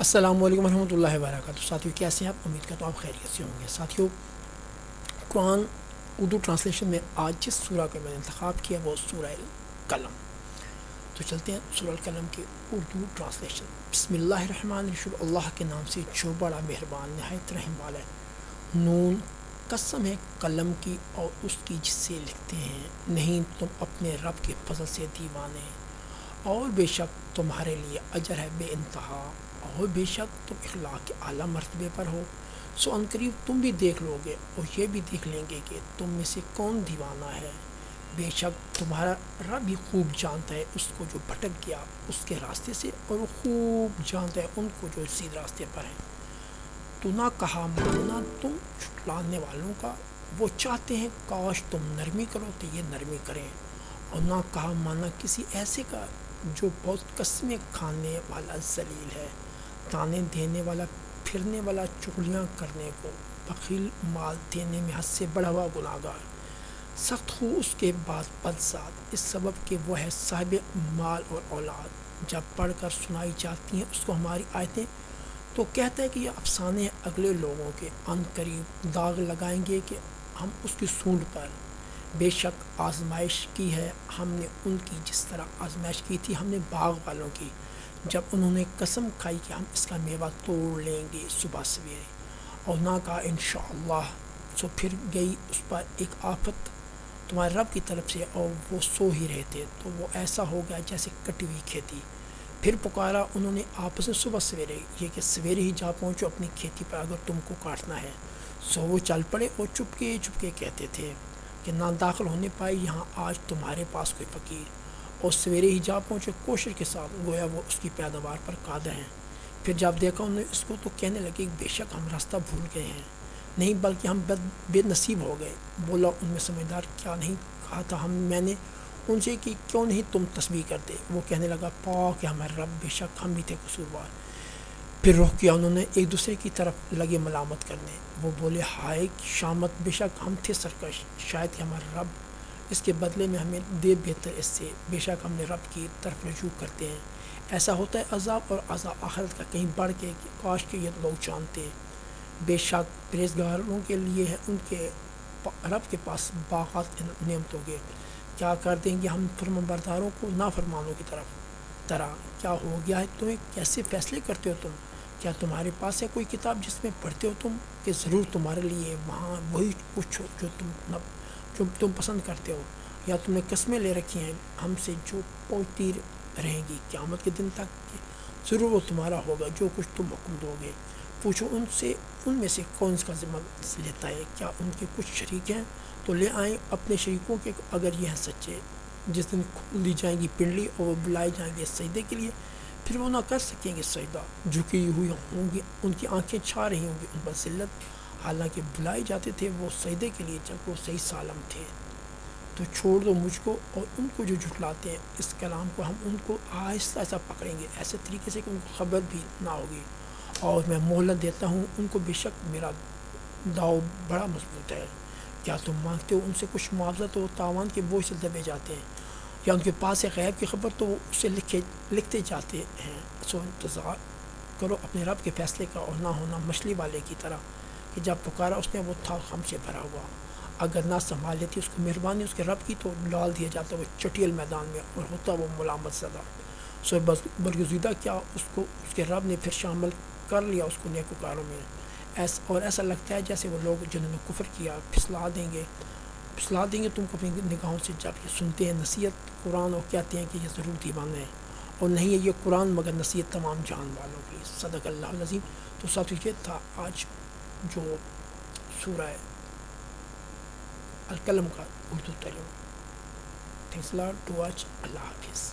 السلام علیکم ورحمۃ اللہ وبرکاتہ. ساتھیوں کیسے ہیں آپ؟ امید کرتا ہوں آپ خیریت سے ہوں گے. ساتھیوں قرآن اردو ٹرانسلیشن میں آج جس سورہ کا میں نے انتخاب کیا وہ سورہ قلم. تو چلتے ہیں سورہ القلم کی اردو ٹرانسلیشن. بسم اللہ الرحمن الرحیم. اللہ کے نام سے جو بڑا مہربان نہایت رحم والا ہے. نون قسم ہے قلم کی اور اس کی جس سے لکھتے ہیں. نہیں تم اپنے رب کے فضل سے دیوانے، اور بے شک تمہارے لیے اجر ہے بے انتہا، اور بے شک تم اخلاق کے اعلیٰ مرتبے پر ہو. سو ان قریب تم بھی دیکھ لو گے اور یہ بھی دیکھ لیں گے کہ تم میں سے کون دیوانہ ہے. بے شک تمہارا رب بھی خوب جانتا ہے اس کو جو بھٹک گیا اس کے راستے سے، اور وہ خوب جانتا ہے ان کو جو سیدھے راستے پر ہیں. تو نہ کہا ماننا تم جھٹلانے والوں کا، وہ چاہتے ہیں کاش تم نرمی کرو تو یہ نرمی کریں. اور نہ کہا مانا کسی ایسے کا جو بہت قسمیں کھانے والا ذلیل ہے، تانے دینے والا، پھرنے والا، چغلیاں کرنے کو، بخیل، مال دینے میں حد سے بڑا ہوا گناہگار، سخت ہو اس کے بعد بدذات، اس سبب کہ وہ ہے صاحب مال اور اولاد. جب پڑھ کر سنائی جاتی ہیں اس کو ہماری آیتیں تو کہتا ہے کہ یہ افسانے ہیں اگلے لوگوں کے. ان قریب داغ لگائیں گے کہ ہم اس کی سونڈ پر. بے شک آزمائش کی ہے ہم نے ان کی جس طرح آزمائش کی تھی ہم نے باغ والوں کی، جب انہوں نے قسم کھائی کہ ہم اس کا میوہ توڑ لیں گے صبح سویرے. اور نہ کہا انشاءاللہ. سو پھر گئی اس پر ایک آفت تمہارے رب کی طرف سے اور وہ سو ہی رہے تھے، تو وہ ایسا ہو گیا جیسے کٹی ہوئی کھیتی. پھر پکارا انہوں نے آپس میں صبح سویرے، یہ کہ سویرے ہی جا پہنچو اپنی کھیتی پر اگر تم کو کاٹنا ہے. سو وہ چل پڑے اور چپکے چپکے کہتے تھے کہ نہ داخل ہونے پائے یہاں آج تمہارے پاس کوئی فقیر. اور سویرے ہی جا پہنچے کوشش کے ساتھ، گویا وہ اس کی پیداوار پر قادر ہیں. پھر جب دیکھا انہوں نے اس کو تو کہنے لگے بے شک ہم راستہ بھول گئے ہیں، نہیں بلکہ ہم بے نصیب ہو گئے. بولا ان میں سمجھدار کیا نہیں کہا تھا میں نے ان سے کہ کیوں نہیں تم تسبیح کرتے. وہ کہنے لگا پاک ہے ہمارے رب، بے شک ہم بھی تھے قصوروار. پھر رخ کیا انہوں نے ایک دوسرے کی طرف لگے ملامت کرنے. وہ بولے ہائے شامت، بے شک ہم تھے سرکش، شاید کہ ہمارا رب اس کے بدلے میں ہمیں دے بہتر اس سے. بے شک ہم نے رب کی طرف رجوع کرتے ہیں. ایسا ہوتا ہے عذاب اور عذاب آخرت کا کہیں بڑھ کے کہ کاش کے یہ لوگ جانتے. بے شک پرہیزگاروں کے لیے ہے ان کے رب کے پاس باغات نعمتوں کے. کیا کر دیں گے ہم فرمانبرداروں کو نافرمانوں کی طرح. کیا ہو گیا ہے تمہیں، کیسے فیصلے کرتے ہو تم؟ کیا تمہارے پاس ہے کوئی کتاب جس میں پڑھتے ہو تم کہ ضرور تمہارے لیے وہاں وہی کچھ ہو جو تم پسند کرتے ہو؟ یا تم نے قسمیں لے رکھی ہیں ہم سے جو پہنچتی رہیں گی قیامت کے دن تک کہ ضرور وہ تمہارا ہوگا جو کچھ تم حکم دو گے. پوچھو ان سے ان میں سے کون اس کا ذمہ لیتا ہے. کیا ان کے کچھ شریک ہیں تو لے آئیں اپنے شریکوں کے اگر یہ ہیں سچے. جس دن کھول دی جائیں گی پنڈلی اور وہ بلائے جائیں گے سجدے کے لیے، پھر وہ نہ کر سکیں گے سجدہ. جھکی ہوئی ہوں گی، ان کی آنکھیں چھا رہی ہوں گی ان پر ذلت، حالانکہ بلائے جاتے تھے وہ سجدے کے لیے جب وہ صحیح سالم تھے. تو چھوڑ دو مجھ کو اور ان کو جو جھٹلاتے ہیں اس کلام کو، ہم ان کو آہستہ آہستہ پکڑیں گے ایسے طریقے سے کہ ان کو خبر بھی نہ ہوگی. اور میں مہلت دیتا ہوں ان کو، بے شک میرا داؤ بڑا مضبوط ہے. کیا تم مانگتے ہو ان سے کچھ معاوضہ تو وہ تاوان کے بوجھ سے دبے جاتے ہیں، یا ان کے پاس ہے غیب کی خبر تو وہ اسے لکھتے جاتے ہیں. سو انتظار کرو اپنے رب کے فیصلے کا اور نہ ہونا مچھلی والے کی طرح کہ جب پکارا اس نے وہ تھا غم سے بھرا ہوا. اگر نہ سنبھال لیتی اس کو مہربانی اس کے رب کی تو ڈال دیا جاتا وہ چٹیل میدان میں اور ہوتا وہ ملامت زدہ. سو برگزیدہ کیا اس کو اس کے رب نے پھر شامل کر لیا اس کو نیکوکاروں میں. اور ایسا لگتا ہے جیسے وہ لوگ جنہوں نے کفر کیا پھسلا دیں گے تم کو اپنی نگاہوں سے جب یہ سنتے ہیں نصیحت قرآن اور کہتے ہیں کہ یہ ضرور دیوانے ہیں. اور نہیں ہے یہ قرآن مگر نصیحت تمام جان والوں کی. صدق اللہ العظیم. تو ساتھ یہ تھا آج جو سورہ القلم کا اردو ترجمہ. Thanks lot to watch. اللہ حافظ.